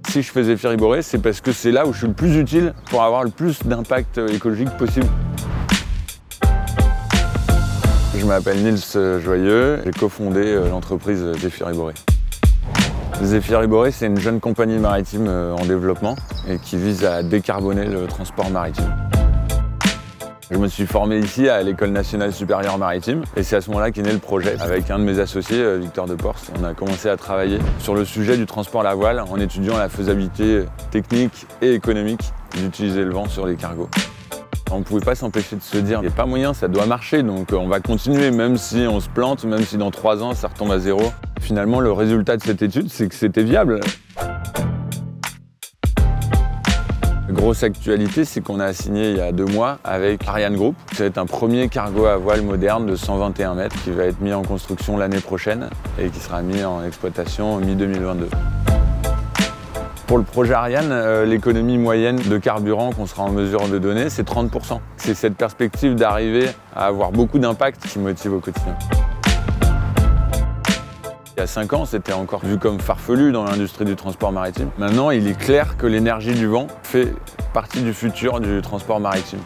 Si je fais Zéphyr Iboré, c'est parce que c'est là où je suis le plus utile pour avoir le plus d'impact écologique possible. Je m'appelle Nils Joyeux, j'ai cofondé l'entreprise Zéphyr Iboré. Zéphyr Iboré, c'est une jeune compagnie maritime en développement et qui vise à décarboner le transport maritime. Je me suis formé ici à l'École nationale supérieure maritime et c'est à ce moment-là qu'est né le projet. Avec un de mes associés, Victor Depors, on a commencé à travailler sur le sujet du transport à la voile en étudiant la faisabilité technique et économique d'utiliser le vent sur les cargos. On ne pouvait pas s'empêcher de se dire, il n'y a pas moyen, ça doit marcher, donc on va continuer, même si on se plante, même si dans 3 ans ça retombe à zéro. Finalement, le résultat de cette étude, c'est que c'était viable. Grosse actualité, c'est qu'on a signé il y a 2 mois avec Ariane Group. Ça va être un premier cargo à voile moderne de 121 mètres qui va être mis en construction l'année prochaine et qui sera mis en exploitation mi-2022. Pour le projet Ariane, l'économie moyenne de carburant qu'on sera en mesure de donner, c'est 30%. C'est cette perspective d'arriver à avoir beaucoup d'impact qui motive au quotidien. Il y a 5 ans, c'était encore vu comme farfelu dans l'industrie du transport maritime. Maintenant, il est clair que l'énergie du vent fait partie du futur du transport maritime.